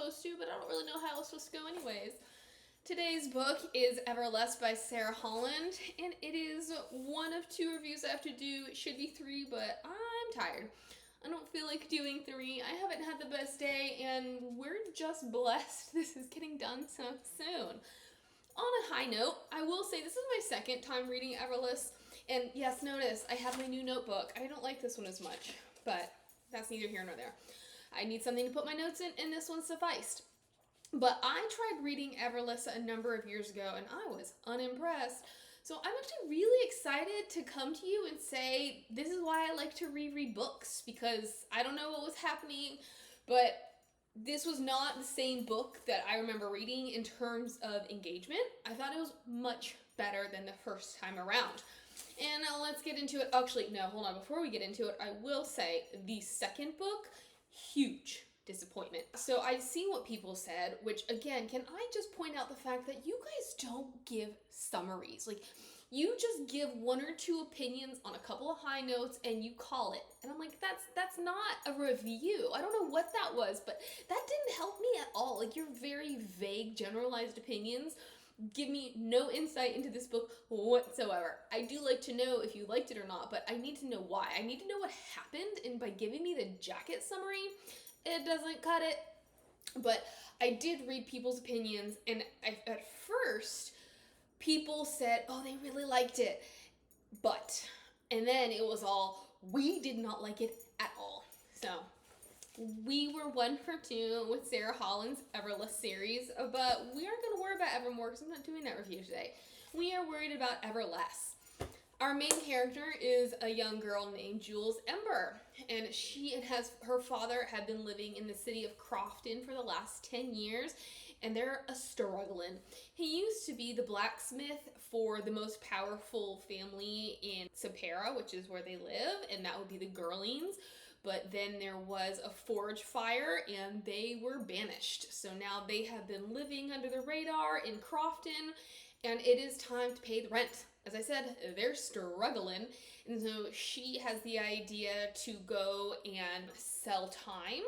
supposed to, but I don't really know how it's supposed to go anyways. Today's book is Everless by Sara Holland, and it is one of 2 reviews I have to do. It should be 3, but I'm tired. I don't feel like doing 3. I haven't had the best day, and we're just blessed this is getting done so soon. On a high note, I will say this is my 2nd time reading Everless, and yes, notice I have my new notebook. I don't like this one as much, but that's neither here nor there. I need something to put my notes in, and this one sufficed. But I tried reading Everless a number of years ago, and I was unimpressed. So I'm actually really excited to come to you and say this is why I like to reread books, because I don't know what was happening, but this was not the same book that I remember reading in terms of engagement. I thought it was much better than the first time around. And let's get into it. Actually, no, hold on. Before we get into it, I will say the 2nd book, huge disappointment. So I see what people said, which again, can I just point out the fact that you guys don't give summaries? Like, you just give 1 or 2 opinions on a couple of high notes and you call it. And I'm like, that's not a review. I don't know what that was, but that didn't help me at all. Like, your very vague, generalized opinions give me no insight into this book whatsoever. I do like to know if you liked it or not, but I need to know why. I need to know what happened, and by giving me the jacket summary, it doesn't cut it. But I did read people's opinions, and at first, people said, oh, they really liked it. And then it was all, we did not like it at all. So we were 1 for 2 with Sara Holland's Everless series, but we aren't going to worry about Evermore because I'm not doing that review today. We are worried about Everless. Our main character is a young girl named Jules Ember, and she and her father have been living in the city of Crofton for the last 10 years, and they're struggling. He used to be the blacksmith for the most powerful family in Sempera, which is where they live, and that would be the Gerlings. But then there was a forge fire and they were banished. So now they have been living under the radar in Crofton, and it is time to pay the rent. As I said, they're struggling, and so she has the idea to go and sell time.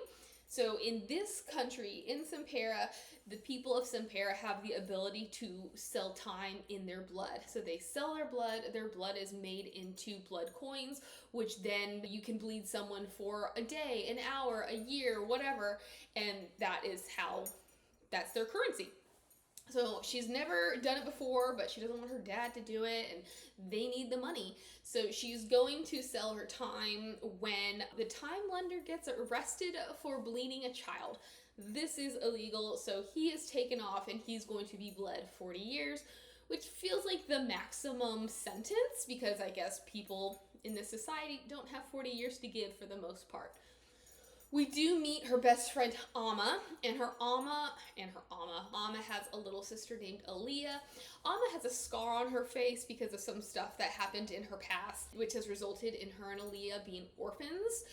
So in this country, in Sempera, the people of Sempera have the ability to sell time in their blood. So they sell their blood is made into blood coins, which then you can bleed someone for a day, an hour, a year, whatever, and that's their currency. So she's never done it before, but she doesn't want her dad to do it, and they need the money. So she's going to sell her time when the time lender gets arrested for bleeding a child. This is illegal, so he is taken off and he's going to be bled 40 years, which feels like the maximum sentence because I guess people in this society don't have 40 years to give for the most part. We do meet her best friend Amma, and Amma has a little sister named Aaliyah. Amma has a scar on her face because of some stuff that happened in her past, which has resulted in her and Aaliyah being orphans.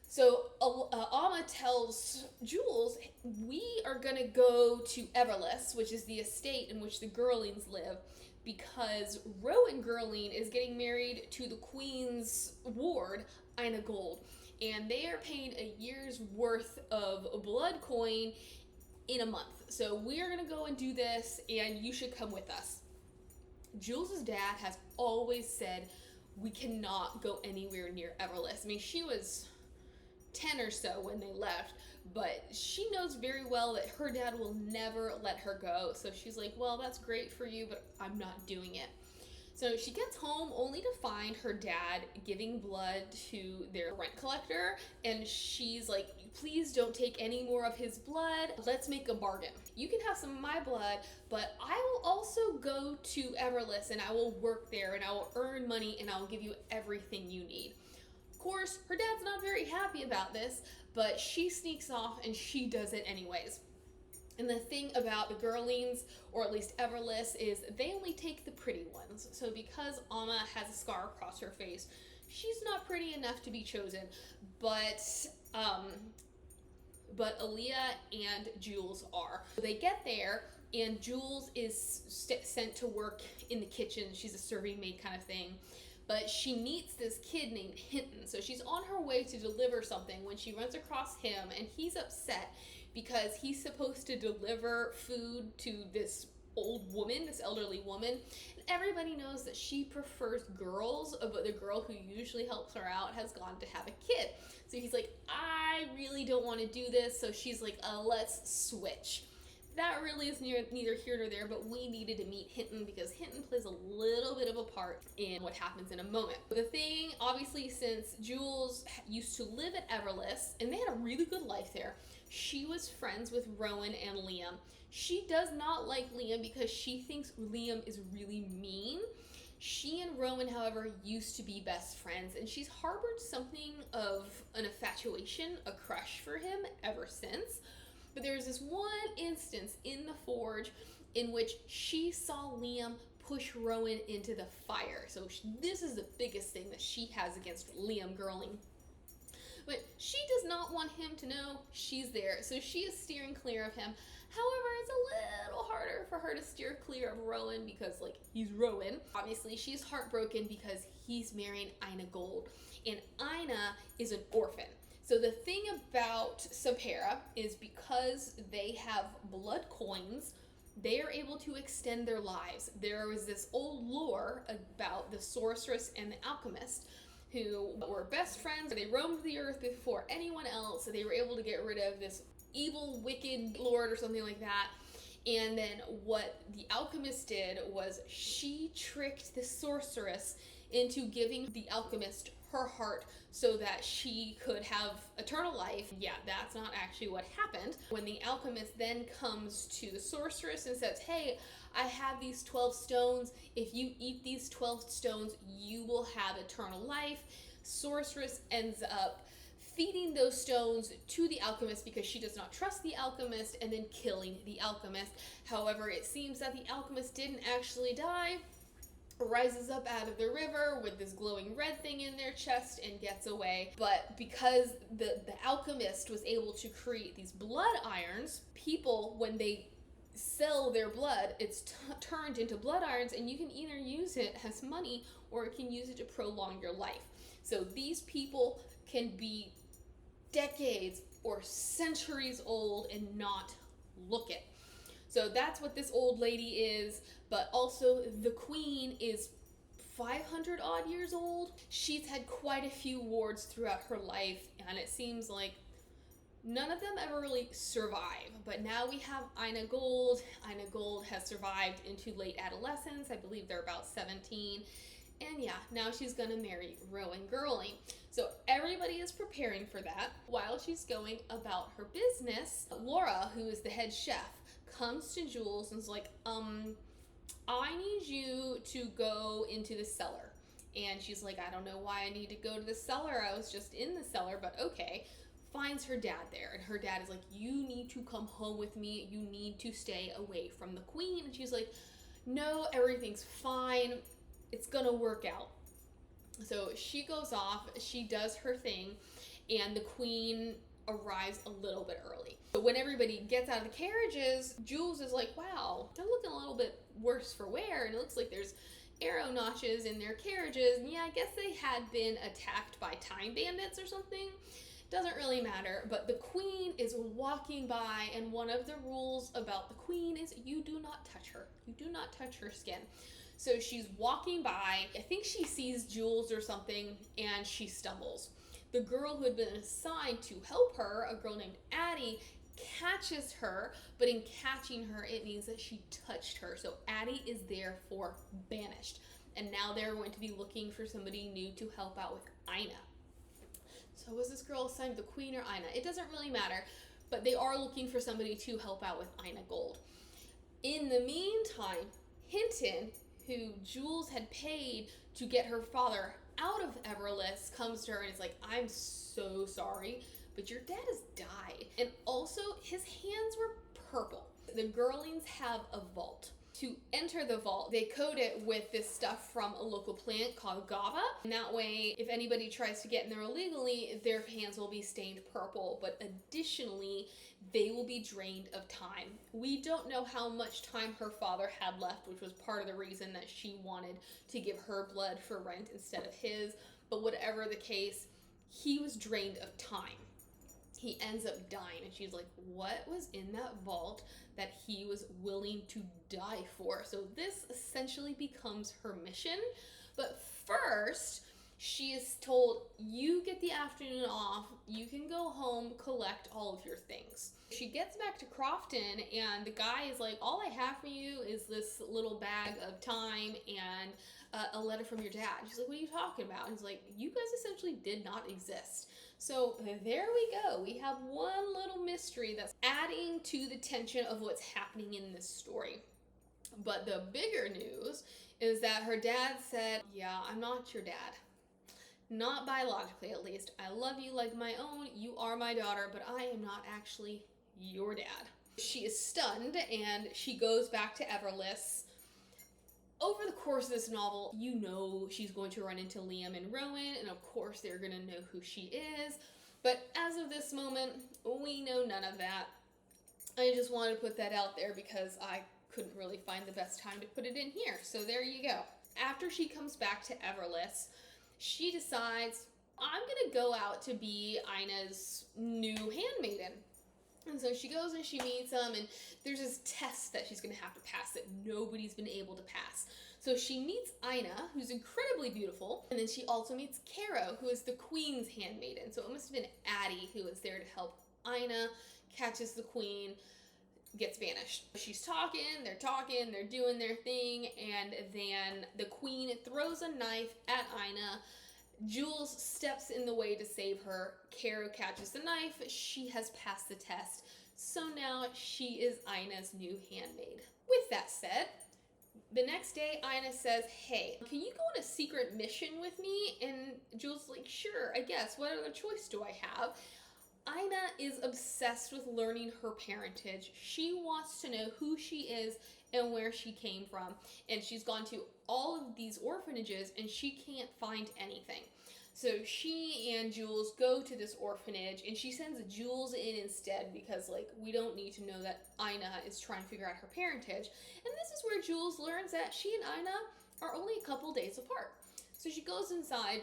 So Amma tells Jules, we are gonna go to Everless, which is the estate in which the Gerlings live, because Rowan Gerling is getting married to the Queen's ward, Ina Gold. And they are paying a year's worth of blood coin in a month. So we are going to go and do this, and you should come with us. Jules' dad has always said we cannot go anywhere near Everless. I mean, she was 10 or so when they left, but she knows very well that her dad will never let her go. So she's like, well, that's great for you, but I'm not doing it. So she gets home only to find her dad giving blood to their rent collector, and she's like, please don't take any more of his blood. Let's make a bargain. You can have some of my blood, but I will also go to Everless and I will work there and I will earn money and I will give you everything you need. Of course, her dad's not very happy about this, but she sneaks off and she does it anyways. And the thing about the Gerlings, or at least Everless, is they only take the pretty ones. So because Amma has a scar across her face, she's not pretty enough to be chosen. But Aaliyah and Jules are. So they get there, and Jules is sent to work in the kitchen. She's a serving maid kind of thing. But she meets this kid named Hinton. So she's on her way to deliver something when she runs across him, and he's upset because he's supposed to deliver food to this old woman, this elderly woman. And everybody knows that she prefers girls, but the girl who usually helps her out has gone to have a kid. So he's like, I really don't want to do this. So she's like, let's switch. That really is neither here nor there, but we needed to meet Hinton because Hinton plays a little bit of a part in what happens in a moment. The thing, obviously, since Jules used to live at Everless, and they had a really good life there, she was friends with Rowan and Liam. She does not like Liam because she thinks Liam is really mean. She and Rowan, however, used to be best friends, and she's harbored something of an infatuation, a crush for him ever since. But there was this one instance in the forge in which she saw Liam push Rowan into the fire. So this is the biggest thing that she has against Liam Gerling. But she does not want him to know she's there, so she is steering clear of him. However, it's a little harder for her to steer clear of Rowan because, like, he's Rowan. Obviously, she's heartbroken because he's marrying Ina Gold, and Ina is an orphan. So the thing about Sempera is because they have blood coins, they are able to extend their lives. There was this old lore about the sorceress and the alchemist who were best friends. They roamed the earth before anyone else, so they were able to get rid of this evil, wicked lord or something like that. And then what the alchemist did was she tricked the sorceress into giving the alchemist her heart so that she could have eternal life. Yeah, that's not actually what happened. When the alchemist then comes to the sorceress and says, hey, I have these 12 stones. If you eat these 12 stones, you will have eternal life. Sorceress ends up feeding those stones to the alchemist because she does not trust the alchemist, and then killing the alchemist. However, it seems that the alchemist didn't actually die, rises up out of the river with this glowing red thing in their chest and gets away. But because the alchemist was able to create these blood irons, people, when they sell their blood, it's turned into blood irons, and you can either use it as money or you can use it to prolong your life. So these people can be decades or centuries old and not look it. So that's what this old lady is, but also the queen is 500 odd years old. She's had quite a few wards throughout her life, and it seems like none of them ever really survive. But now we have Ina Gold. Ina Gold has survived into late adolescence. I believe they're about 17. And yeah, now she's gonna marry Rowan Gerling. So everybody is preparing for that. While she's going about her business, Laura, who is the head chef, comes to Jules and is like, I need you to go into the cellar. And she's like, I don't know why I need to go to the cellar. I was just in the cellar, but okay. Finds her dad there, and her dad is like, you need to come home with me. You need to stay away from the queen. And she's like, no, everything's fine. It's gonna work out. So she goes off, she does her thing, and the queen arrives a little bit early. So when everybody gets out of the carriages, Jules is like, wow, they're looking a little bit worse for wear, and it looks like there's arrow notches in their carriages. And yeah, I guess they had been attacked by time bandits or something. Doesn't really matter, but the queen is walking by, and one of the rules about the queen is you do not touch her. You do not touch her skin. So she's walking by, I think she sees Jules or something, and she stumbles. The girl who had been assigned to help her, a girl named Addie, catches her, but in catching her, it means that she touched her. So Addie is therefore banished. And now they're going to be looking for somebody new to help out with Ina. So was this girl assigned to the queen or Ina? It doesn't really matter, but they are looking for somebody to help out with Ina Gold. In the meantime, Hinton, who Jules had paid to get her father out of Everless, comes to her and is like, I'm so sorry, but your dad has died. And also, his hands were purple. The Gerlings have a vault. To enter the vault, they coat it with this stuff from a local plant called Gava. And that way, if anybody tries to get in there illegally, their hands will be stained purple. But additionally, they will be drained of time. We don't know how much time her father had left, which was part of the reason that she wanted to give her blood for rent instead of his. But whatever the case, he was drained of time. he ends up dying. And she's like, what was in that vault that he was willing to die for? So this essentially becomes her mission. But first, she is told, you get the afternoon off, you can go home, collect all of your things. She gets back to Crofton, and the guy is like, all I have for you is this little bag of time and a letter from your dad. She's like, what are you talking about? And he's like, you guys essentially did not exist. So there we go. We have one little mystery that's adding to the tension of what's happening in this story. But the bigger news is that her dad said, yeah, I'm not your dad. Not biologically, at least. I love you like my own. You are my daughter, but I am not actually your dad. She is stunned, and she goes back to Everless. Over the course of this novel, you know she's going to run into Liam and Rowan, and of course they're going to know who she is. But as of this moment, we know none of that. I just wanted to put that out there because I couldn't really find the best time to put it in here. So there you go. After she comes back to Everless, she decides, I'm going to go out to be Ina's new handmaiden. And so she goes and she meets him, and there's this test that she's going to have to pass that nobody's been able to pass. So she meets Ina, who's incredibly beautiful, and then she also meets Caro, who is the queen's handmaiden. So it must have been Addie who was there to help Ina, catches the queen, gets banished. She's talking, they're doing their thing, and then the queen throws a knife at Ina. Jules steps in the way to save her. Caro catches the knife. She has passed the test. So now she is Ina's new handmaid. With that said, the next day Ina says, hey, can you go on a secret mission with me? And Jules is like, sure, I guess. What other choice do I have? Ina is obsessed with learning her parentage. She wants to know who she is and where she came from. And she's gone to all of these orphanages and she can't find anything. So she and Jules go to this orphanage, and she sends Jules in instead because, like, we don't need to know that Ina is trying to figure out her parentage. And this is where Jules learns that she and Ina are only a couple days apart. So she goes inside,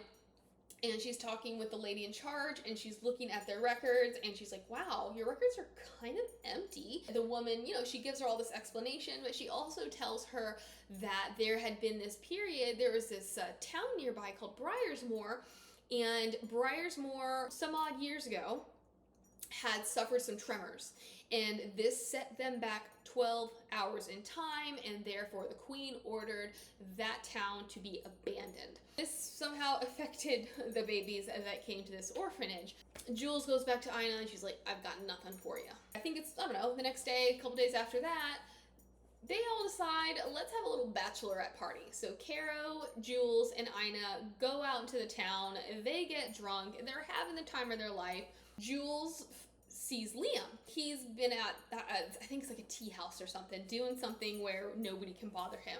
and she's talking with the lady in charge, and she's looking at their records, and she's like, wow, your records are kind of empty. The woman, she gives her all this explanation, but she also tells her that there had been this period, there was this town nearby called Briarsmoor, and Briarsmoor, some odd years ago, had suffered some tremors, and this set them back 12 hours in time, and therefore the queen ordered that town to be abandoned. This somehow affected the babies that came to this orphanage. Jules goes back to Ina and she's like, I've got nothing for you. I think it's, the next day, a couple days after that, they all decide, let's have a little bachelorette party. So Caro, Jules, and Ina go out into the town. They get drunk. They're having the time of their life. Jules sees Liam. He's been at, I think it's like a tea house or something, doing something where nobody can bother him.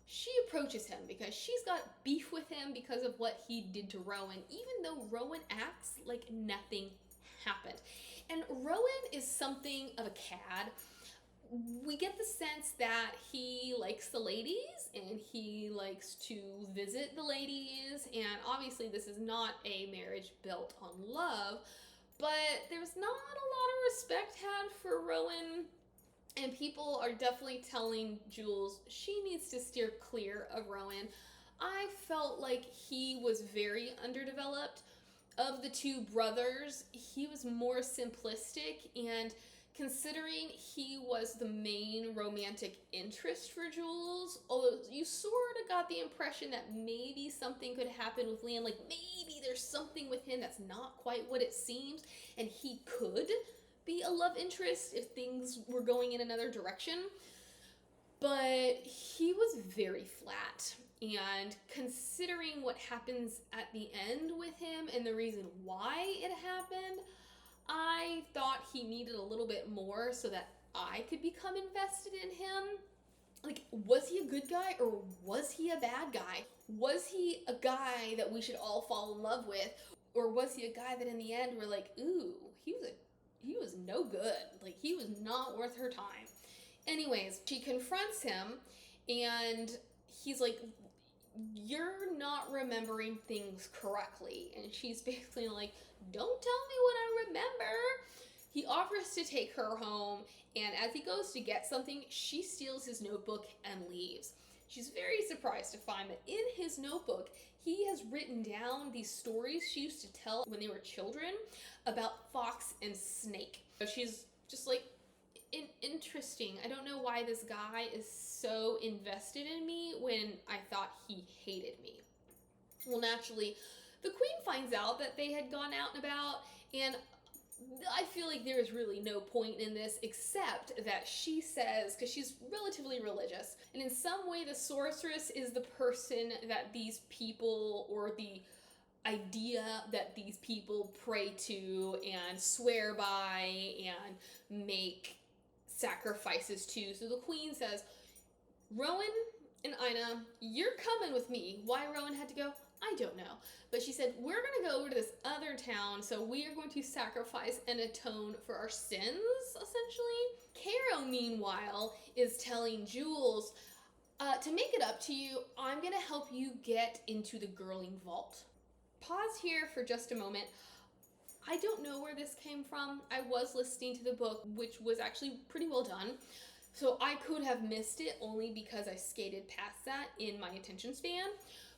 She approaches him because she's got beef with him because of what he did to Rowan, even though Rowan acts like nothing happened. And Rowan is something of a cad. We get the sense that he likes the ladies and he likes to visit the ladies, and obviously this is not a marriage built on love, but there's not a lot of respect had for Rowan, and people are definitely telling Jules she needs to steer clear of Rowan. I felt like he was very underdeveloped. Of the two brothers, he was more simplistic, and considering he was the main romantic interest for Jules, although you sort of got the impression that maybe something could happen with Liam, like maybe there's something with him that's not quite what it seems, and he could be a love interest if things were going in another direction. But he was very flat, and considering what happens at the end with him and the reason why it happened, I thought he needed a little bit more so that I could become invested in him. Like, was he a good guy or was he a bad guy? Was he a guy that we should all fall in love with? Or was he a guy that in the end we're like, ooh, he was no good. Like, he was not worth her time. Anyways, she confronts him and he's like, you're not remembering things correctly. And she's basically like, don't tell me what I remember. He offers to take her home, and as he goes to get something, she steals his notebook and leaves. She's very surprised to find that in his notebook, he has written down these stories she used to tell when they were children about fox and snake. So she's just like, interesting. I don't know why this guy is so invested in me when I thought he hated me. Well, naturally, the queen finds out that they had gone out and about, and I feel like there is really no point in this except that she says, because she's relatively religious, and in some way the sorceress is the person that these people, or the idea that these people pray to and swear by and make sacrifices to. So the queen says, Rowan and Ina, you're coming with me. Why Rowan had to go, I don't know. But she said, we're going to go over to this other town, so we are going to sacrifice and atone for our sins, essentially. Caro, meanwhile, is telling Jules, to make it up to you, I'm going to help you get into the Gerling vault. Pause here for just a moment. I don't know where this came from. I was listening to the book, which was actually pretty well done. So I could have missed it only because I skated past that in my attention span.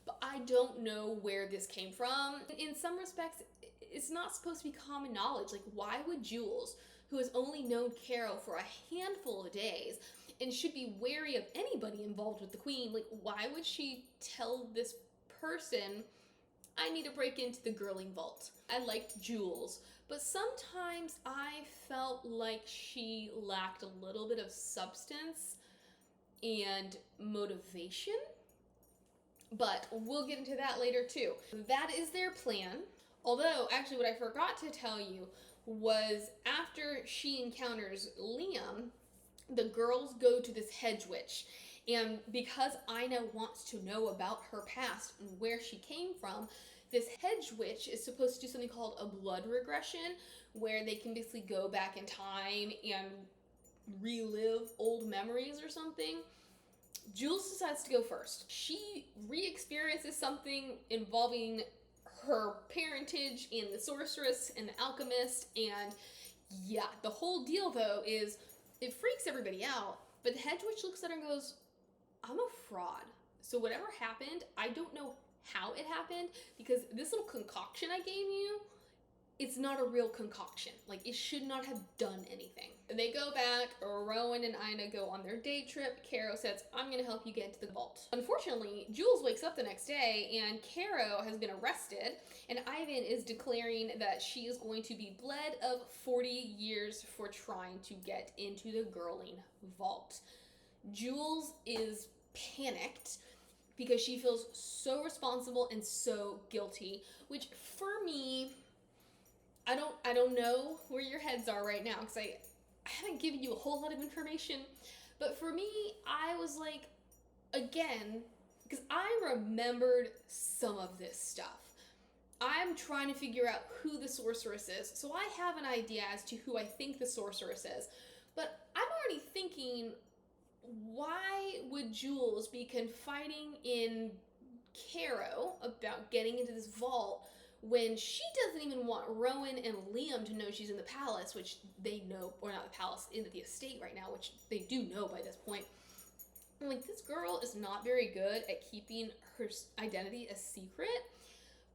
But I don't know where this came from. In some respects, it's not supposed to be common knowledge. Like, why would Jules, who has only known Caro for a handful of days and should be wary of anybody involved with the queen, like, why would she tell this person, I need to break into the Gerling vault? I liked Jules, but sometimes I felt like she lacked a little bit of substance and motivation. But we'll get into that later too. That is their plan. Although, actually, what I forgot to tell you was after she encounters Liam, the girls go to this hedge witch. And because Ina wants to know about her past and where she came from, this hedge witch is supposed to do something called a blood regression, where they can basically go back in time and relive old memories or something. Jules decides to go first. She re-experiences something involving her parentage and the sorceress and the alchemist, and yeah, the whole deal though is it freaks everybody out, but the hedge witch looks at her and goes, I'm a fraud. So whatever happened, I don't know how it happened, because this little concoction I gave you, it's not a real concoction. Like, it should not have done anything. They go back, Rowan and Ina go on their day trip. Caro says, I'm gonna help you get into the vault. Unfortunately, Jules wakes up the next day and Caro has been arrested, and Ivan is declaring that she is going to be bled of 40 years for trying to get into the Gerling vault. Jules is panicked because she feels so responsible and so guilty, which for me, I don't know where your heads are right now, because I haven't given you a whole lot of information. But for me, I was like, again, because I remembered some of this stuff. I'm trying to figure out who the sorceress is. So I have an idea as to who I think the sorceress is. But I'm already thinking, why would Jules be confiding in Caro about getting into this vault when she doesn't even want Rowan and Liam to know she's in the palace, which they know, or not the palace, into the estate right now, which they do know by this point. I'm like, this girl is not very good at keeping her identity a secret,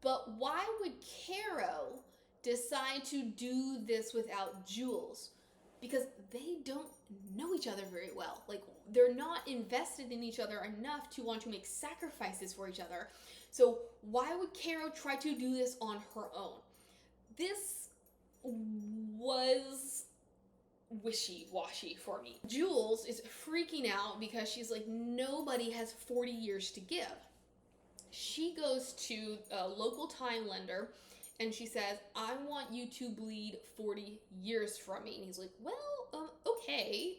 but why would Caro decide to do this without Jules? Because they don't know each other very well. Like, they're not invested in each other enough to want to make sacrifices for each other. So why would Caro try to do this on her own? This was wishy-washy for me. Jules is freaking out because she's like, nobody has 40 years to give. She goes to a local time lender and she says, I want you to bleed 40 years from me. And he's like, well, okay.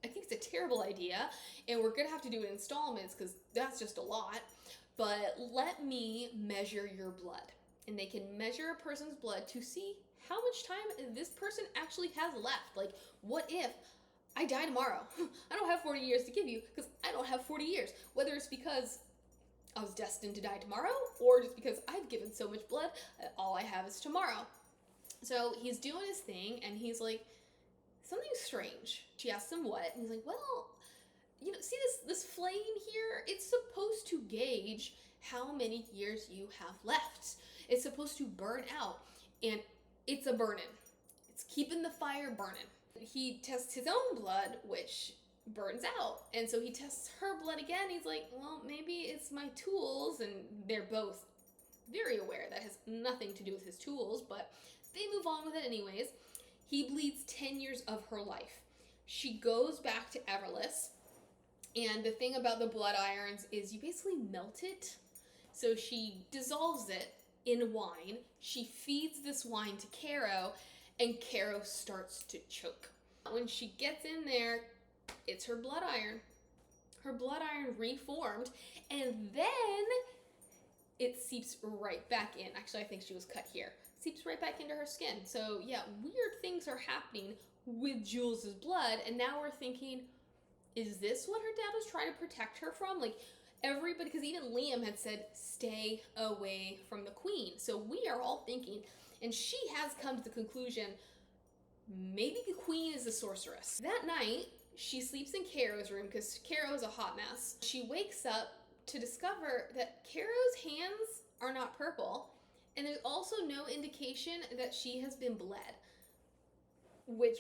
I think it's a terrible idea, and we're gonna have to do it in installments because that's just a lot. But let me measure your blood. And they can measure a person's blood to see how much time this person actually has left. Like, what if I die tomorrow? I don't have 40 years to give you because I don't have 40 years. Whether it's because I was destined to die tomorrow, or just because I've given so much blood, all I have is tomorrow. So he's doing his thing, and he's like, something's strange. She asks him what, and he's like, well, you know, see this flame here? It's supposed to gauge how many years you have left. It's supposed to burn out, and it's a burning. It's keeping the fire burning. He tests his own blood, which burns out, and so he tests her blood again. He's like, well, maybe it's my tools, and they're both very aware that has nothing to do with his tools, but they move on with it anyways. He bleeds 10 years of her life. She goes back to Everless, and the thing about the blood irons is you basically melt it. So she dissolves it in wine. She feeds this wine to Caro, and Caro starts to choke. When she gets in there, it's her blood iron. Her blood iron reformed, and then it seeps right back in. Actually, I think she was cut here. Seeps right back into her skin. So yeah, weird things are happening with Jules's blood, and now we're thinking, is this what her dad was trying to protect her from? Like, everybody, because even Liam had said, stay away from the queen. So we are all thinking, and she has come to the conclusion, maybe the queen is the sorceress. That night, she sleeps in Caro's room because Caro is a hot mess. She wakes up to discover that Caro's hands are not purple, and there's also no indication that she has been bled, which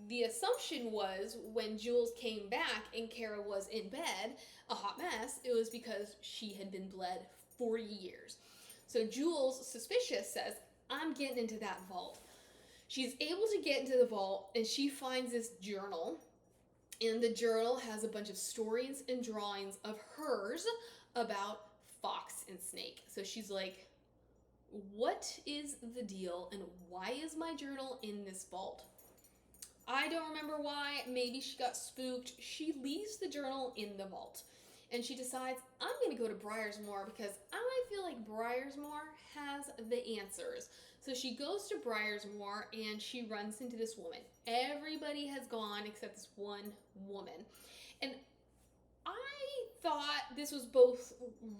the assumption was when Jules came back and Caro was in bed, a hot mess, it was because she had been bled 40 years. So Jules, suspicious, says, I'm getting into that vault. She's able to get into the vault, and she finds this journal, and the journal has a bunch of stories and drawings of hers about Fox and Snake. So she's like, what is the deal, and why is my journal in this vault? I don't remember why. Maybe she got spooked. She leaves the journal in the vault, and she decides, I'm going to go to Briarsmoor because I feel like Briarsmoor has the answers. So she goes to Briarsmoor, and she runs into this woman. Everybody has gone except this one woman. And I thought this was both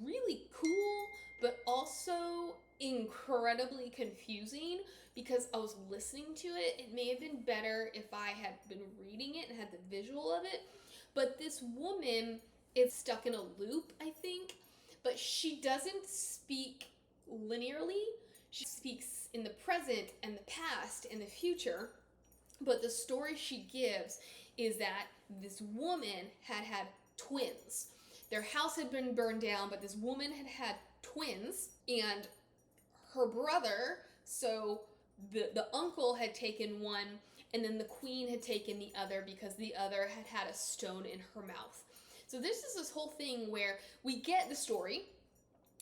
really cool, but also incredibly confusing because I was listening to it. It may have been better if I had been reading it and had the visual of it. But this woman is stuck in a loop, I think. But she doesn't speak linearly. She speaks in the present and the past and the future. But the story she gives is that this woman had twins. Their house had been burned down, but this woman had twins, and her brother, so the uncle had taken one, and then the queen had taken the other because the other had a stone in her mouth. So this is this whole thing where we get the story,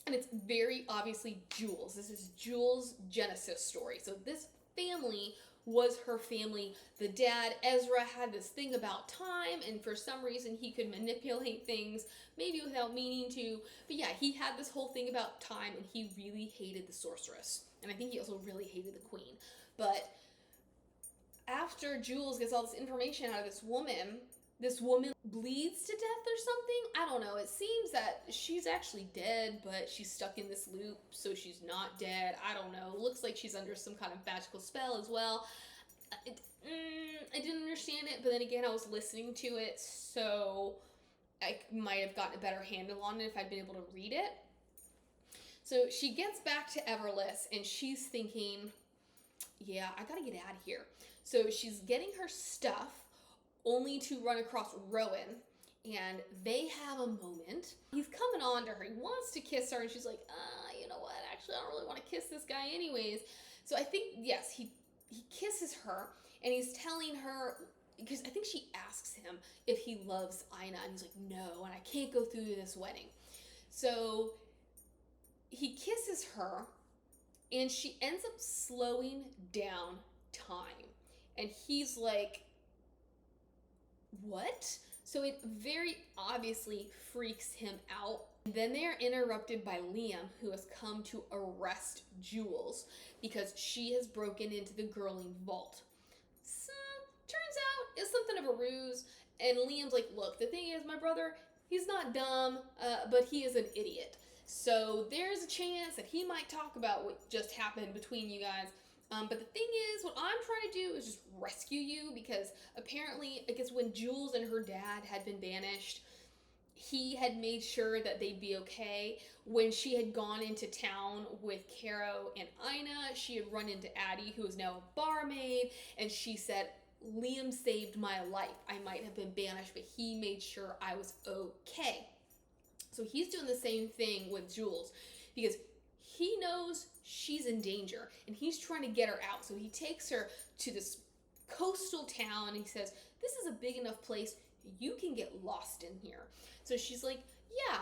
and it's very obviously Jules. This is Jules' Genesis story. So this family was her family. The dad, Ezra, had this thing about time, and for some reason he could manipulate things, maybe without meaning to. But yeah, he had this whole thing about time, and he really hated the sorceress. And I think he also really hated the queen. But after Jules gets all this information out of this woman bleeds to death or something. I don't know. It seems that she's actually dead, but she's stuck in this loop, so she's not dead. I don't know. Looks like she's under some kind of magical spell as well. I didn't understand it, but then again, I was listening to it, so I might have gotten a better handle on it if I'd been able to read it. So she gets back to Everless, and she's thinking, yeah, I gotta get out of here. So she's getting her stuff, only to run across Rowan, and they have a moment. He's coming on to her. He wants to kiss her, and she's like, you know what? Actually, I don't really want to kiss this guy anyways. So I think, yes, he kisses her, and he's telling her, because I think she asks him if he loves Ina, and he's like, no, and I can't go through this wedding. So he kisses her, and she ends up slowing down time. And he's like, what? So it very obviously freaks him out. Then they are interrupted by Liam, who has come to arrest Jules because she has broken into the Gerling vault. So, turns out it's something of a ruse. And Liam's like, look, the thing is, my brother, He's not dumb, but he is an idiot. So there's a chance that he might talk about what just happened between you guys. But the thing is, what I'm trying to do is just rescue you, because apparently, I guess when Jules and her dad had been banished, he had made sure that they'd be okay. When she had gone into town with Caro and Ina, she had run into Addie, who is now a barmaid, and she said, Liam saved my life. I might have been banished, but he made sure I was okay. So he's doing the same thing with Jules, because he knows she's in danger and he's trying to get her out. So he takes her to this coastal town and he says, this is a big enough place, you can get lost in here. So she's like, yeah,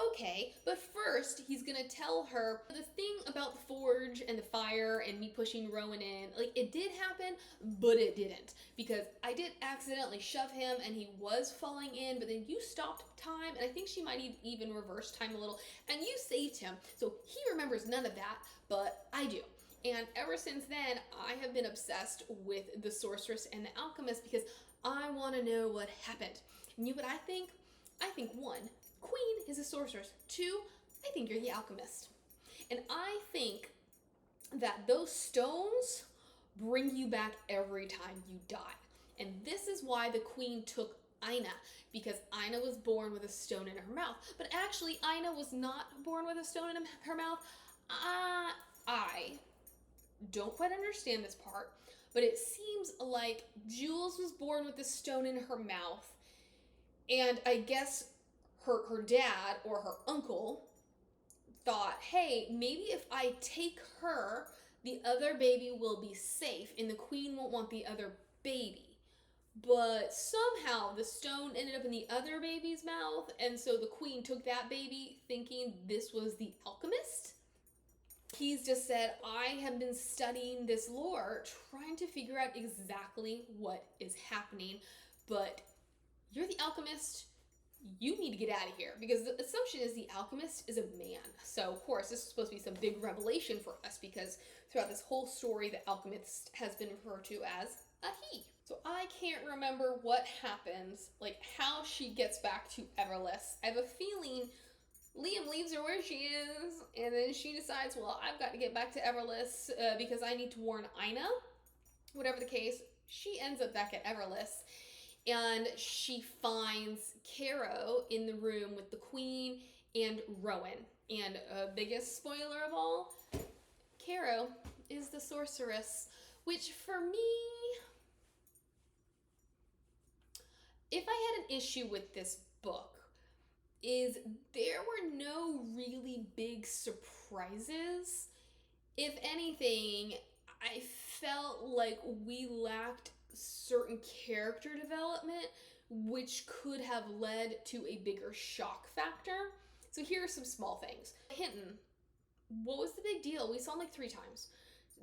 okay, but first he's gonna tell her the thing about the forge and the fire and me pushing Rowan in. Like, it did happen, but it didn't, because I did accidentally shove him and he was falling in, but then you stopped time, and I think she might even reverse time a little, and you saved him. So he remembers none of that, but I do. And ever since then, I have been obsessed with the sorceress and the alchemist, because I want to know what happened. And you know what I think? I think 1, Queen is a sorceress. 2, I think you're the alchemist. And I think that those stones bring you back every time you die. And this is why the Queen took Ina, because Ina was born with a stone in her mouth. But actually, Ina was not born with a stone in her mouth. I don't quite understand this part, but it seems like Jules was born with a stone in her mouth, and I guess her dad or her uncle thought, hey, maybe if I take her, the other baby will be safe and the Queen won't want the other baby. But somehow the stone ended up in the other baby's mouth, and so the Queen took that baby thinking this was the alchemist. He's just said, I have been studying this lore, trying to figure out exactly what is happening, but you're the alchemist, you need to get out of here, because the assumption is the alchemist is a man. So of course this is supposed to be some big revelation for us, because throughout this whole story the alchemist has been referred to as a he. So I can't remember what happens, like how she gets back to Everless. I have a feeling Liam leaves her where she is, and then she decides, well, I've got to get back to Everless because I need to warn Ina. Whatever the case, she ends up back at Everless, and she finds Caro in the room with the Queen and Rowan. And biggest spoiler of all, Caro is the sorceress, which for me, if I had an issue with this book, is there were no really big surprises. If anything, I felt like we lacked certain character development, which could have led to a bigger shock factor. So here are some small things. Hinton, what was the big deal? We saw him like 3 times.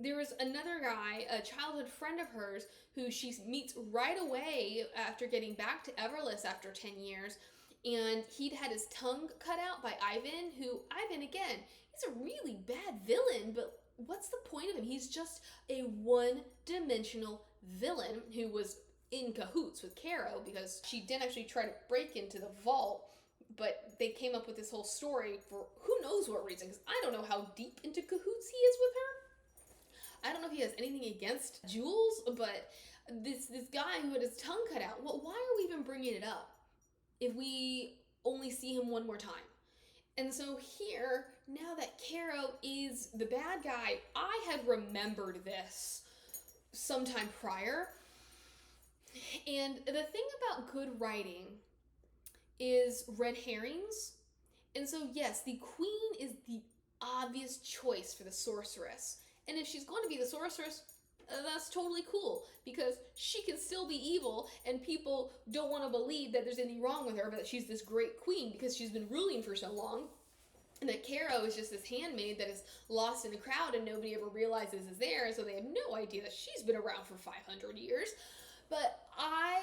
There was another guy, a childhood friend of hers, who she meets right away after getting back to Everless after 10 years. And he'd had his tongue cut out by Ivan, who, Ivan, again, he's a really bad villain, but what's the point of him? He's just a one-dimensional villain who was in cahoots with Caro, because she didn't actually try to break into the vault, but they came up with this whole story for who knows what reason, because I don't know how deep into cahoots he is with her. I don't know if he has anything against Jules, but this guy who had his tongue cut out, well, why are we even bringing it up if we only see him one more time? And so here, now that Caro is the bad guy, I had remembered this sometime prior. And the thing about good writing is red herrings. And so yes, the Queen is the obvious choice for the sorceress. And if she's going to be the sorceress, that's totally cool, because she can still be evil and people don't want to believe that there's anything wrong with her, but that she's this great queen because she's been ruling for so long, and that Caro is just this handmaid that is lost in the crowd and nobody ever realizes is there, and so they have no idea that she's been around for 500 years. But I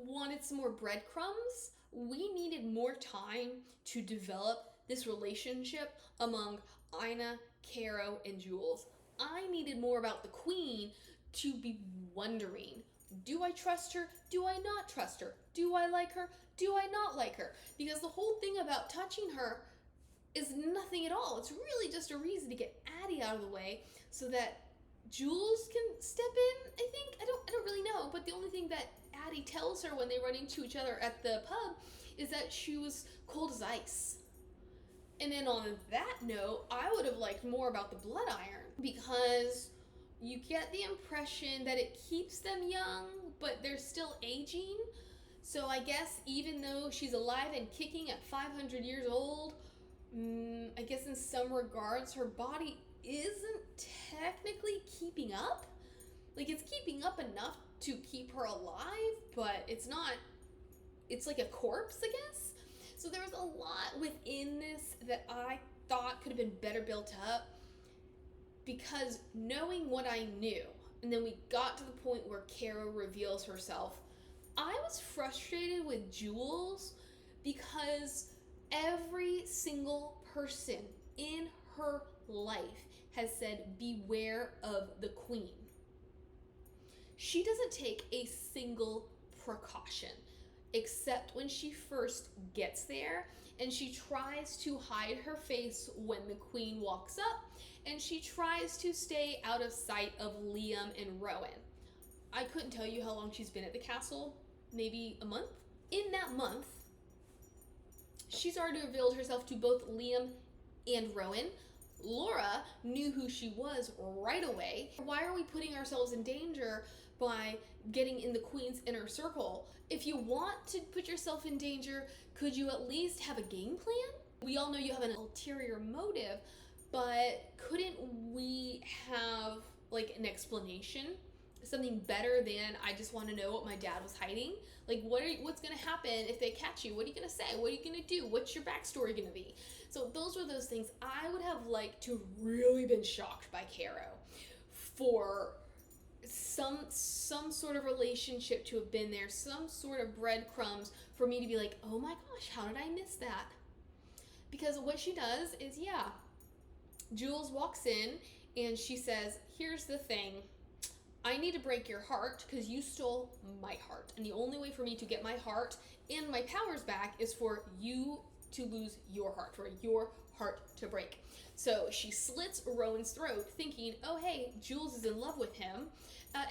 wanted some more breadcrumbs. We needed more time to develop this relationship among Ina, Caro, and Jules. I needed more about the Queen to be wondering Do I trust her? Do I not trust her? Do I like her? Do I not like her? Because the whole thing about touching her is nothing at all. It's really just a reason to get Addie out of the way so that Jules can step in, I think. I don't really know, but the only thing that Addie tells her when they run into each other at the pub is that she was cold as ice. And then on that note, I would have liked more about the blood iron, because you get the impression that it keeps them young, but they're still aging. So I guess even though she's alive and kicking at 500 years old, I guess in some regards her body isn't technically keeping up. Like, it's keeping up enough to keep her alive, but it's not, it's like a corpse, I guess. So there was a lot within this that I thought could have been better built up, because knowing what I knew, and then we got to the point where Kara reveals herself, I was frustrated with Jules because every single person in her life has said, beware of the queen. She doesn't take a single precaution, except when she first gets there, and she tries to hide her face when the queen walks up, and she tries to stay out of sight of Liam and Rowan. I couldn't tell you how long she's been at the castle, maybe a month. In that month, she's already revealed herself to both Liam and Rowan. Laura knew who she was right away. Why are we putting ourselves in danger by getting in the queen's inner circle? If you want to put yourself in danger, could you at least have a game plan? We all know you have an ulterior motive, but couldn't we have like an explanation? Something better than, I just want to know what my dad was hiding? Like, what's going to happen if they catch you? What are you going to say? What are you going to do? What's your backstory going to be? So those were those things I would have liked to really been shocked by Caro for some sort of relationship to have been there, some sort of breadcrumbs for me to be like, oh my gosh, how did I miss that? Because what she does is, yeah, Jules walks in and she says, here's the thing. I need to break your heart because you stole my heart. And the only way for me to get my heart and my powers back is for you to lose your heart, for your heart to break. So she slits Rowan's throat thinking, oh hey, Jules is in love with him,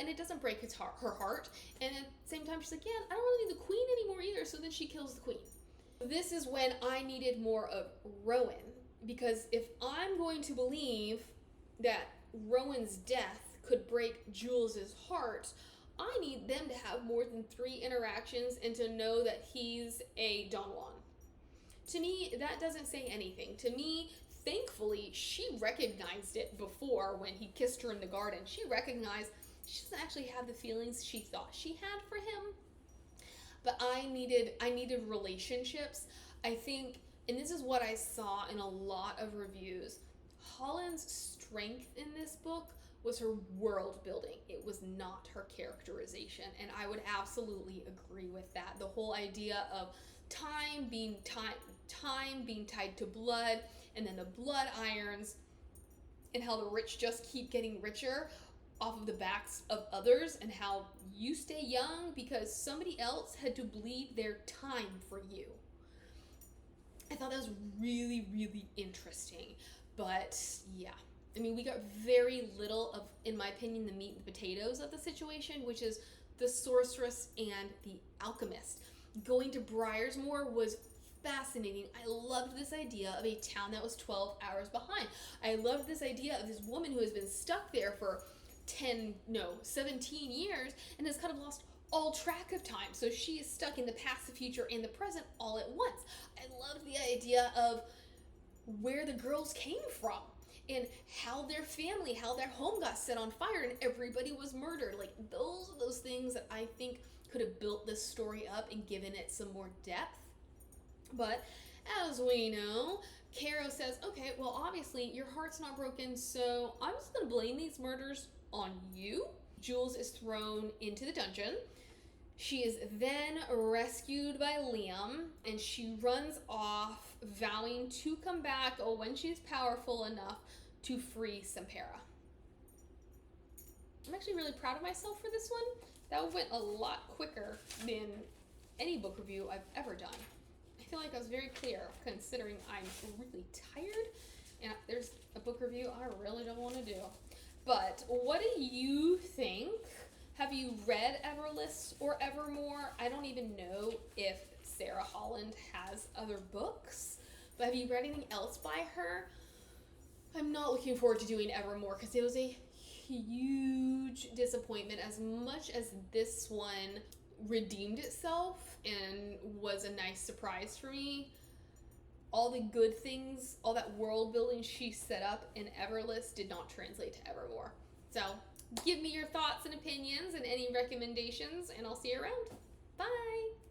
and it doesn't break her heart. And at the same time she's like, yeah, I don't really need the queen anymore either, so then she kills the queen. This is when I needed more of Rowan, because if I'm going to believe that Rowan's death could break Jules's heart, I need them to have more than 3 interactions and to know that he's a Don Juan. To me, that doesn't say anything. To me, thankfully, she recognized it before when he kissed her in the garden. She recognized she doesn't actually have the feelings she thought she had for him. But I needed relationships. I think, and this is what I saw in a lot of reviews, Holland's strength in this book was her world building. It was not her characterization. And I would absolutely agree with that. The whole idea of time being tied to blood, and then the blood irons, and how the rich just keep getting richer off of the backs of others, and how you stay young because somebody else had to bleed their time for you. I thought that was really, really interesting. But yeah, I mean, we got very little of, in my opinion, the meat and the potatoes of the situation, which is the sorceress and the alchemist. Going to Briarsmoor was fascinating. I loved this idea of a town that was 12 hours behind. I loved this idea of this woman who has been stuck there for 17 years and has kind of lost all track of time. So she is stuck in the past, the future, and the present all at once. I loved the idea of where the girls came from and how their family, how their home got set on fire and everybody was murdered. Like, those are those things that I think could have built this story up and given it some more depth. But as we know, Caro says, okay, well, obviously your heart's not broken, so I'm just going to blame these murders on you. Jules is thrown into the dungeon. She is then rescued by Liam, and she runs off, vowing to come back when she's powerful enough to free Sempera. I'm actually really proud of myself for this one. That went a lot quicker than any book review I've ever done. I feel like I was very clear considering I'm really tired and there's a book review I really don't want to do. But what do you think? Have you read Everless or Evermore? I don't even know if Sara Holland has other books, but have you read anything else by her? I'm not looking forward to doing Evermore because it was a huge disappointment. As much as this one redeemed itself and was a nice surprise for me, all the good things, all that world building she set up in Everless did not translate to Evermore. So give me your thoughts and opinions and any recommendations, and I'll see you around. Bye!